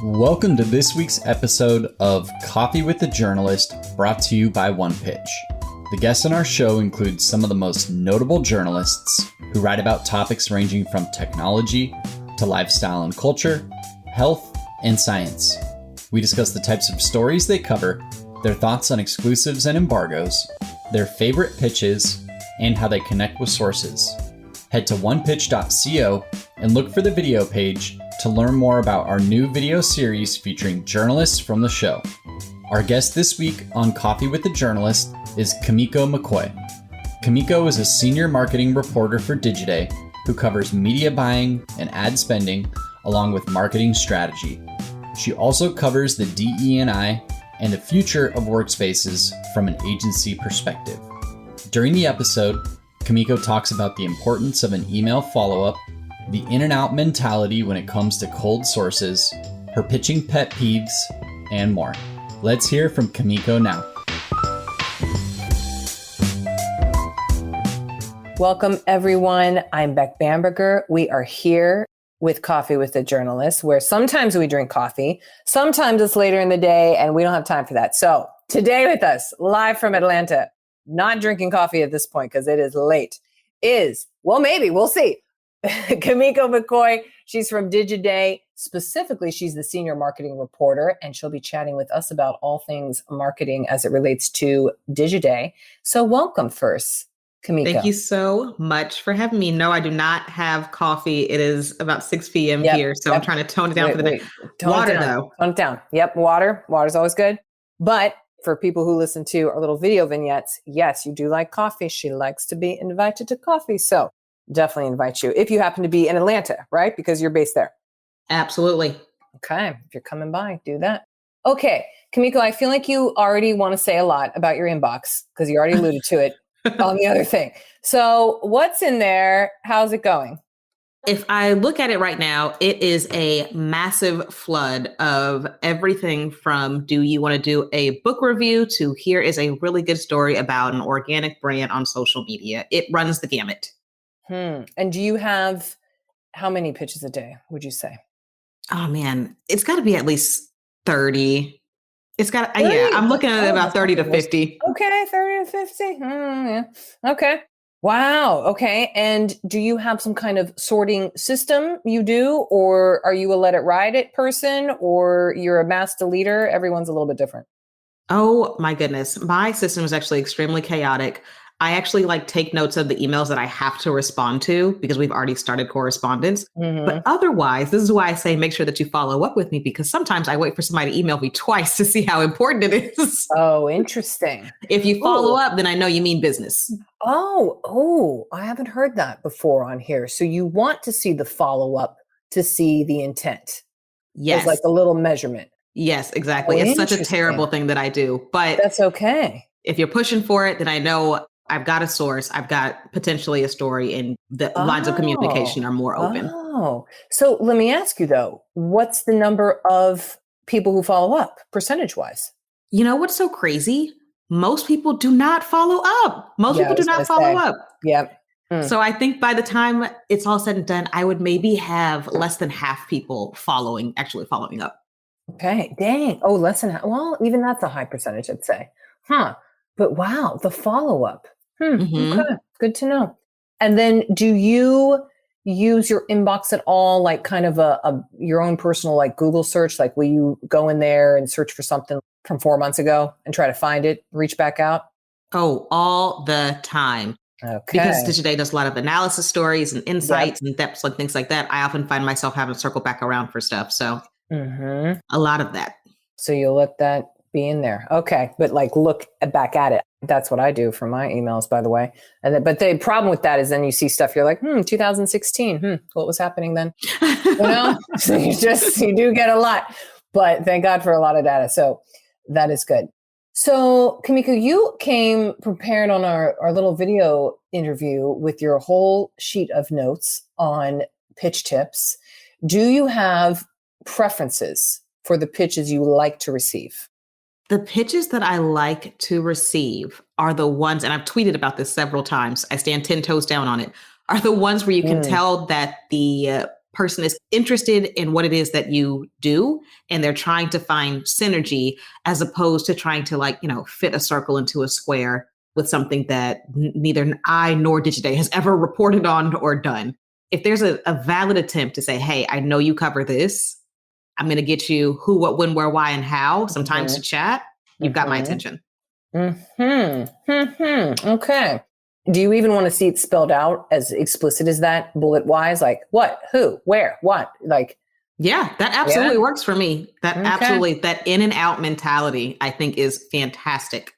Welcome to this week's episode of Coffee with the Journalist, brought to you by OnePitch. The guests on our show include some of the most notable journalists who write about topics ranging from technology to lifestyle and culture, health, and science. We discuss the types of stories they cover, their thoughts on exclusives and embargoes, their favorite pitches, and how they connect with sources. Head to onepitch.co and look for the video page to learn more about our new video series featuring journalists from the show. Our guest this week on Coffee with the Journalist is Kimeko McCoy. Kimeko is a senior marketing reporter for Digiday who covers media buying and ad spending along with marketing strategy. She also covers the DE&I and the future of workspaces from an agency perspective. During the episode, Kimeko talks about the importance of an email follow-up, the in and out mentality when it comes to cold sources, her pitching pet peeves, and more. Let's hear from Kimeko now. Welcome, everyone. I'm Beck Bamberger. We are here with Coffee with the Journalist, where sometimes we drink coffee, sometimes it's later in the day, and we don't have time for that. So today with us, live from Atlanta, not drinking coffee at this point because it is late, maybe, we'll see. Kimeko McCoy. She's from Digiday. Specifically, she's the senior marketing reporter, and she'll be chatting with us about all things marketing as it relates to Digiday. So welcome first, Kimeko. Thank you so much for having me. No, I do not have coffee. It is about 6 p.m. here, so I'm trying to tone it down for the day. Water, though. Tone it down. Yep, water. Water's always good. But for people who listen to our little video vignettes, yes, you do like coffee. She likes to be invited to coffee. So definitely invite you if you happen to be in Atlanta, right? Because you're based there. Absolutely. Okay. If you're coming by, do that. Okay. Kimeko, I feel like you already want to say a lot about your inbox because you already alluded to it on the other thing. So what's in there? How's it going? If I look at it right now, it is a massive flood of everything from do you want to do a book review to here is a really good story about an organic brand on social media. It runs the gamut. And do you have how many pitches a day, would you say? Oh, man, it's got to be at least 30. It's got, yeah, I'm looking at about 30 to 50. Okay, 30 to 50. Yeah. Okay. Wow. Okay. And do you have some kind of sorting system you do, or are you a let it ride it person, or you're a master leader? Everyone's a little bit different. Oh, my goodness. My system is actually extremely chaotic. I actually take notes of the emails that I have to respond to because we've already started correspondence. Mm-hmm. But otherwise, this is why I say make sure that you follow up with me, because sometimes I wait for somebody to email me twice to see how important it is. Oh, interesting. If you follow up, then I know you mean business. Oh, I haven't heard that before on here. So you want to see the follow up to see the intent. Yes. It's like a little measurement. Yes, exactly. It's such a terrible thing that I do, but that's okay. If you're pushing for it, then I know I've got a source, I've got potentially a story, and the lines of communication are more open. Oh, so let me ask you though, what's the number of people who follow up percentage wise? You know what's so crazy? Most people do not follow up. Most people do not follow up. Yep. So I think by the time it's all said and done, I would maybe have less than half people actually following up. Okay. Dang. Oh, less than half. Well, even that's a high percentage, I'd say. But wow, the follow up. Mm-hmm. Okay. Good to know. And then do you use your inbox at all, like kind of your own personal Google search? Like, will you go in there and search for something from 4 months ago and try to find it, reach back out? Oh, all the time. Okay. Because Digiday does a lot of analysis stories and insights and depths and things like that. I often find myself having to circle back around for stuff. So a lot of that. So you'll let that be in there. Okay. But look back at it. That's what I do for my emails, by the way. But the problem with that is then you see stuff, you're like, 2016, what was happening then? So you do get a lot, but thank God for a lot of data. So that is good. So Kimeko, you came prepared on our little video interview with your whole sheet of notes on pitch tips. Do you have preferences for the pitches you like to receive? The pitches that I like to receive are the ones, and I've tweeted about this several times, I stand 10 toes down on it, are the ones where you can tell that the person is interested in what it is that you do, and they're trying to find synergy as opposed to trying to fit a circle into a square with something that neither I nor Digiday has ever reported on or done. If there's a valid attempt to say, hey, I know you cover this, I'm going to get you who, what, when, where, why, and how, sometimes to chat, you've got my attention. Okay. Do you even want to see it spelled out as explicit as that, bullet wise? Like what, who, where, what? Yeah, that absolutely works for me. Absolutely, that in and out mentality, I think, is fantastic.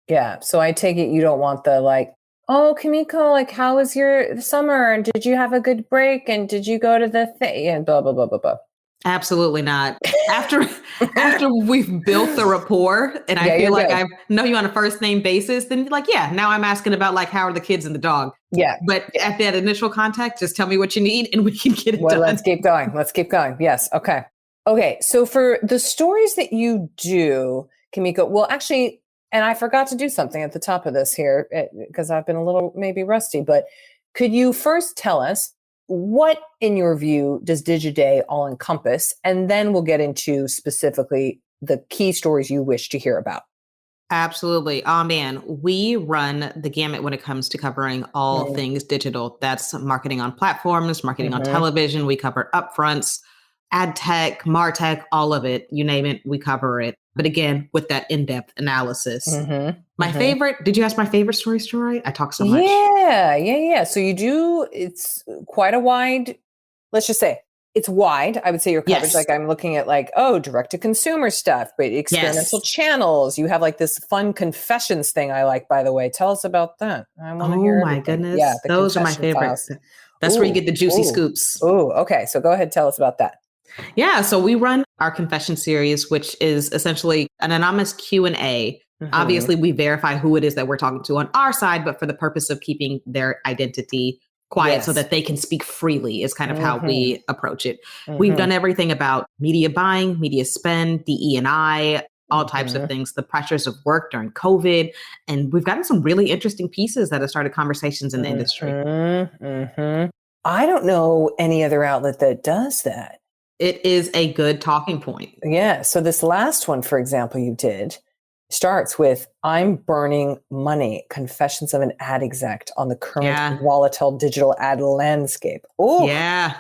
Yeah. So I take it you don't want the oh, Kimeko, how was your summer? And did you have a good break? And did you go to the thing? And blah, blah, blah, blah, blah. Absolutely not. After we've built the rapport and I feel like I know you on a first name basis, then now I'm asking about how are the kids and the dog. Yeah. But at that initial contact, just tell me what you need and we can get it done. Let's keep going. Yes. Okay. Okay. So for the stories that you do, Kimeko, well, actually, and I forgot to do something at the top of this here because I've been a little maybe rusty, but could you first tell us what, in your view, does Digiday all encompass? And then we'll get into specifically the key stories you wish to hear about. Absolutely. Oh, man, we run the gamut when it comes to covering all things digital. That's marketing on platforms, marketing on television. We cover upfronts, ad tech, MarTech, all of it. You name it, we cover it. But again, with that in-depth analysis. My favorite, did you ask my favorite story? I talk so much. Yeah. So you do, it's quite a wide, let's just say, it's wide. I would say your coverage, I'm looking at direct to consumer stuff, but experimental channels. You have this fun confessions thing I like, by the way. Tell us about that. I want to hear everything. My goodness. Yeah, those are my favorites. That's where you get the juicy scoops. Oh, okay. So go ahead. Tell us about that. Yeah. So we run our confession series, which is essentially an anonymous Q&A. Obviously, we verify who it is that we're talking to on our side, but for the purpose of keeping their identity quiet so that they can speak freely is kind of how we approach it. We've done everything about media buying, media spend, DE&I, all types of things, the pressures of work during COVID. And we've gotten some really interesting pieces that have started conversations in the industry. I don't know any other outlet that does that. It is a good talking point. Yeah. So this last one, for example, you did starts with, I'm burning money, confessions of an ad exec on the current volatile digital ad landscape. Oh, yeah.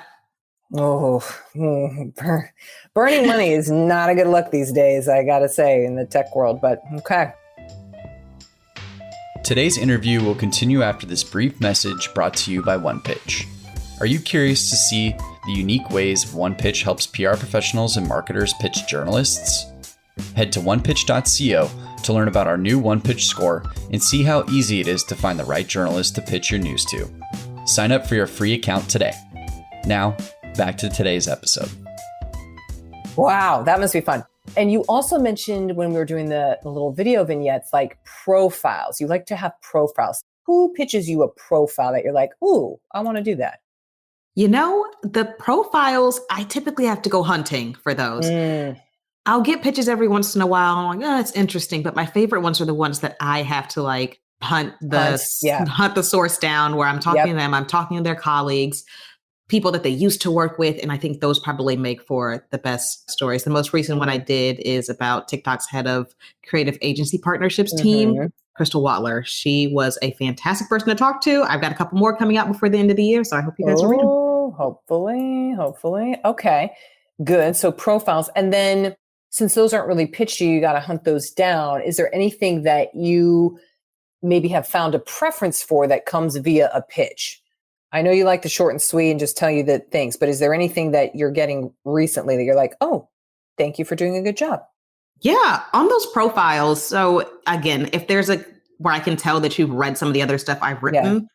Oh, burning money is not a good look these days, I got to say, in the tech world, but okay. Today's interview will continue after this brief message brought to you by OnePitch. Are you curious to see the unique ways OnePitch helps PR professionals and marketers pitch journalists? Head to onepitch.co to learn about our new OnePitch score and see how easy it is to find the right journalist to pitch your news to. Sign up for your free account today. Now, back to today's episode. Wow, that must be fun. And you also mentioned when we were doing the little video vignettes, profiles. You like to have profiles. Who pitches you a profile that you're like, ooh, I want to do that? The profiles, I typically have to go hunting for those. I'll get pitches every once in a while. I'm like, oh, it's interesting. But my favorite ones are the ones that I have to hunt the source down, where I'm talking to them. I'm talking to their colleagues, people that they used to work with. And I think those probably make for the best stories. The most recent one I did is about TikTok's head of creative agency partnerships team, Crystal Watler. She was a fantastic person to talk to. I've got a couple more coming out before the end of the year, so I hope you guys will read them. Hopefully. Okay, good. So profiles. And then since those aren't really pitched you got to hunt those down. Is there anything that you maybe have found a preference for that comes via a pitch? I know you like the short and sweet and just tell you the things, but is there anything that you're getting recently that you're like, oh, thank you for doing a good job? Yeah, on those profiles. So again, if there's where I can tell that you've read some of the other stuff I've written,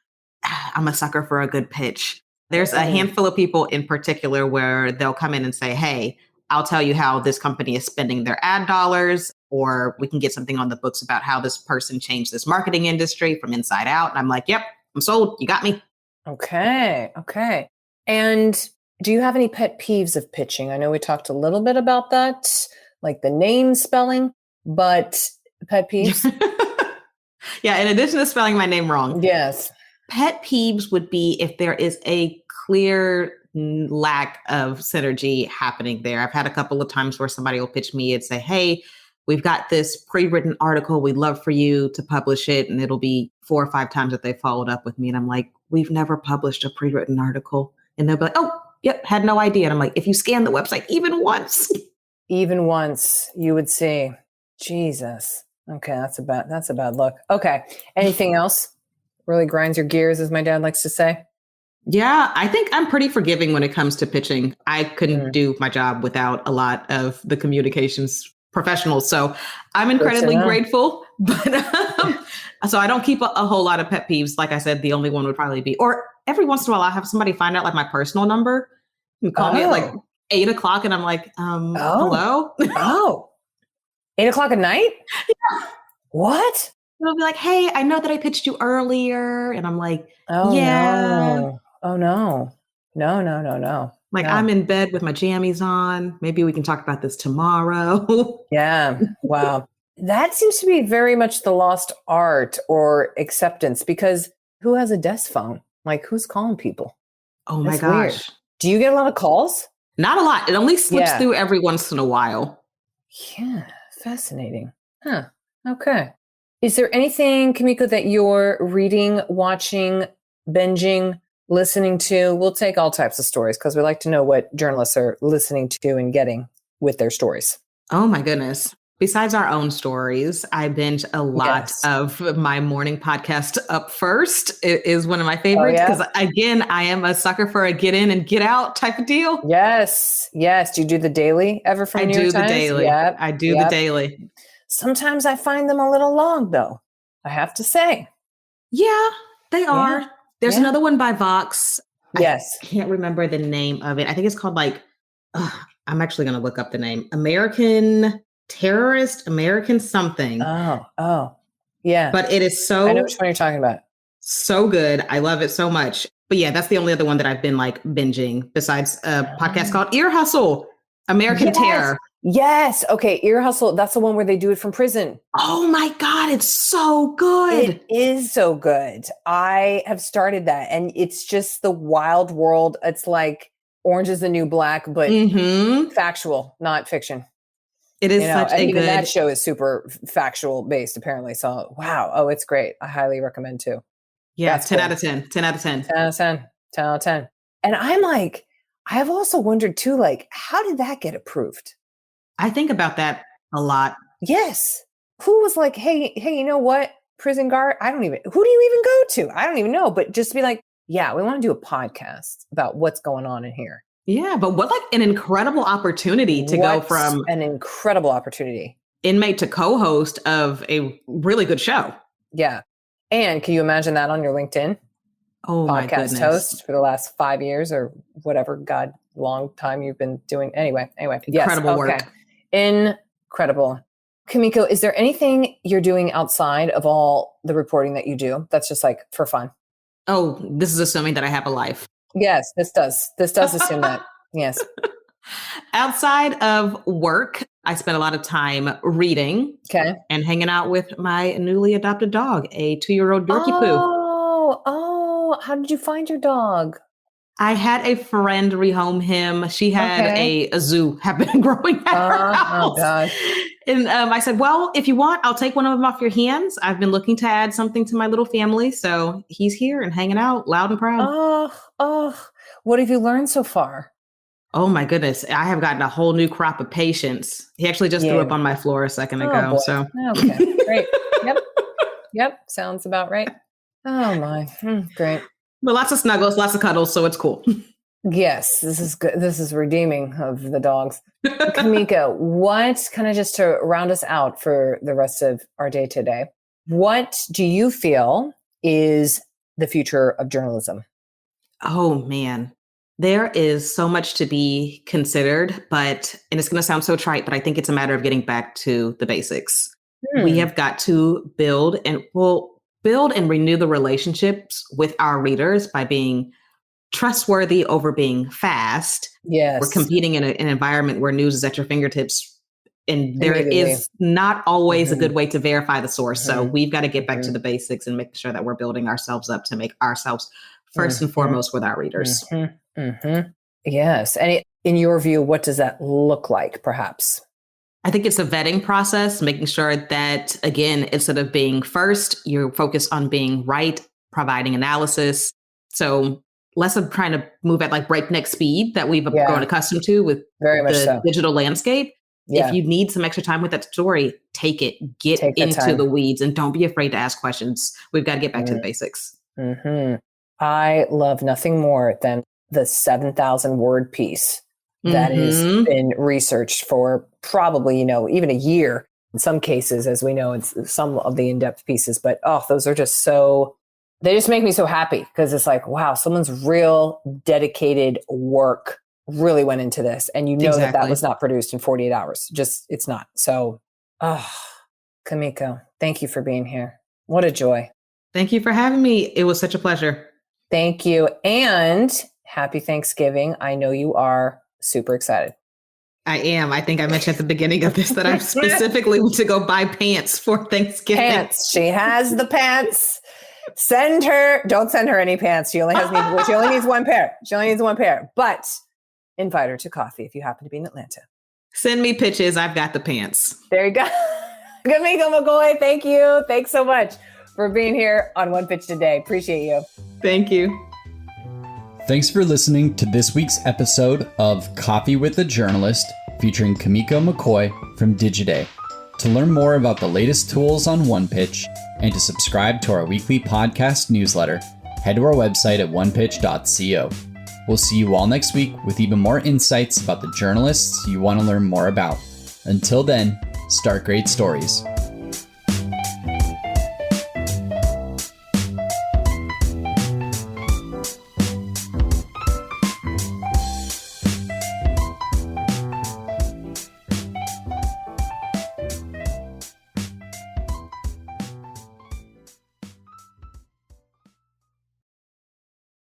I'm a sucker for a good pitch. There's a handful of people in particular where they'll come in and say, hey, I'll tell you how this company is spending their ad dollars, or we can get something on the books about how this person changed this marketing industry from inside out. And I'm like, yep, I'm sold. You got me. Okay. And do you have any pet peeves of pitching? I know we talked a little bit about that, like the name spelling, but pet peeves? Yeah, in addition to spelling my name wrong. Yes. Pet peeves would be if there is a clear lack of synergy happening there. I've had a couple of times where somebody will pitch me and say, hey, we've got this pre-written article. We'd love for you to publish it. And it'll be 4 or 5 times that they followed up with me. And I'm like, we've never published a pre-written article. And they'll be like, oh, yep, had no idea. And I'm like, if you scan the website even once, you would see. Jesus. Okay, that's a bad look. Okay. Anything else? Really grinds your gears, as my dad likes to say. Yeah, I think I'm pretty forgiving when it comes to pitching. I couldn't do my job without a lot of the communications professionals. So I'm incredibly grateful. But so I don't keep a whole lot of pet peeves. Like I said, the only one would probably be, or every once in a while, I'll have somebody find out like my personal number and call me at like 8 o'clock. And I'm like, hello? 8 o'clock at night? Yeah. What? They'll be like, hey, I know that I pitched you earlier. And I'm like, yeah. No. Oh, no. No. Like, I'm in bed with my jammies on. Maybe we can talk about this tomorrow. Yeah. Wow. That seems to be very much the lost art or acceptance, because who has a desk phone? Like, who's calling people? Oh my That's gosh. weird. Do you get a lot of calls? Not a lot. It only slips through every once in a while. Yeah. Fascinating. Huh. Okay. Is there anything, Kimeko, that you're reading, watching, binging, listening to? We'll take all types of stories because we like to know what journalists are listening to and getting with their stories. Oh my goodness. Besides our own stories, I binge a lot of my morning podcast Up First. It is one of my favorites because, again, I am a sucker for a get in and get out type of deal. Yes. Do you do the daily ever from New York Times? I do the daily. Yep. I do the daily. Sometimes I find them a little long, though, I have to say. Yeah, they are. There's another one by Vox. Yes. I can't remember the name of it. I think it's called like, I'm actually going to look up the name. American Terrorist, American something. Oh, yeah. But it is so... I know which one you're talking about. So good. I love it so much. But yeah, that's the only other one that I've been like binging besides a podcast called Ear Hustle, American Terror. Yes. Okay. Ear Hustle. That's the one where they do it from prison. Oh my God. It's so good. It is so good. I have started that, and it's just the wild world. It's like Orange is the New Black, but factual, not fiction. It is such a even good... that show is super factual based, apparently. So, wow. Oh, it's great. I highly recommend too. Yeah, 10 out of 10. 10 out of 10. 10 out of 10. 10 out of 10. And I'm like, I have also wondered too, like, how did that get approved? I think about that a lot. Yes. Who was like, hey, you know what? Prison guard? Who do you even go to? I don't even know. But just be like, yeah, we want to do a podcast about what's going on in here. Yeah, but what like an incredible opportunity to go from an incredible opportunity inmate to co-host of a really good show. Yeah. And can you imagine that on your LinkedIn? Oh, my podcast goodness. host for the last 5 years or whatever, God, long time you've been doing. Anyway. Incredible work. Incredible. Kimeko, is there anything you're doing outside of all the reporting that you do that's just like for fun? Oh, this is assuming that I have a life. Yes, this does. This does assume that. Yes. Outside of work, I spend a lot of time reading and hanging out with my newly adopted dog, a 2-year-old Yorkie Poo. Oh, how did you find your dog? I had a friend rehome him. She had a zoo happen growing at her house. Oh, God. And I said, well, if you want, I'll take one of them off your hands. I've been looking to add something to my little family. So he's here and hanging out loud and proud. Oh, what have you learned so far? Oh, my goodness. I have gotten a whole new crop of patience. He actually just threw up on my floor a second ago. Boy. So okay, great. Yep. Sounds about right. Oh, my. Great. But lots of snuggles, lots of cuddles. So it's cool. Yes, this is good. This is redeeming of the dogs. Kimeko, what kind of just to round us out for the rest of our day today, what do you feel is the future of journalism? Oh, man. There is so much to be considered, and it's going to sound so trite, but I think it's a matter of getting back to the basics. We have got to build and renew the relationships with our readers by being trustworthy over being fast. Yes. We're competing in an environment where news is at your fingertips, and there is not always a good way to verify the source. So we've got to get back to the basics and make sure that we're building ourselves up to make ourselves first and foremost with our readers. Yes. And in your view, what does that look like, perhaps? I think it's a vetting process, making sure that, again, instead of being first, you're focused on being right, providing analysis. So less of trying to move at like breakneck speed that we've grown accustomed to with Very much the so. digital landscape. Yeah. If you need some extra time with that story, take it, get into the weeds, and don't be afraid to ask questions. We've got to get back to the basics. Mm-hmm. I love nothing more than the 7,000 word piece that has been researched for probably, even a year in some cases, as we know, it's some of the in-depth pieces, but those are just they just make me so happy because it's like, wow, someone's real dedicated work really went into this. And that was not produced in 48 hours. It's not. So, Kimeko, thank you for being here. What a joy. Thank you for having me. It was such a pleasure. Thank you. And happy Thanksgiving. I know you are super excited. I am. I think I mentioned at the beginning of this that I specifically went to go buy pants for Thanksgiving. Pants. She has the pants. Don't send her any pants. She only needs one pair. But invite her to coffee if you happen to be in Atlanta. Send me pictures. I've got the pants. There you go. Kimeko McCoy, thank you. Thanks so much for being here on OnePitch today. Appreciate you. Thank you. Thanks for listening to this week's episode of Coffee with a Journalist featuring Kimeko McCoy from Digiday. To learn more about the latest tools on OnePitch and to subscribe to our weekly podcast newsletter, head to our website at onepitch.co. We'll see you all next week with even more insights about the journalists you want to learn more about. Until then, start great stories.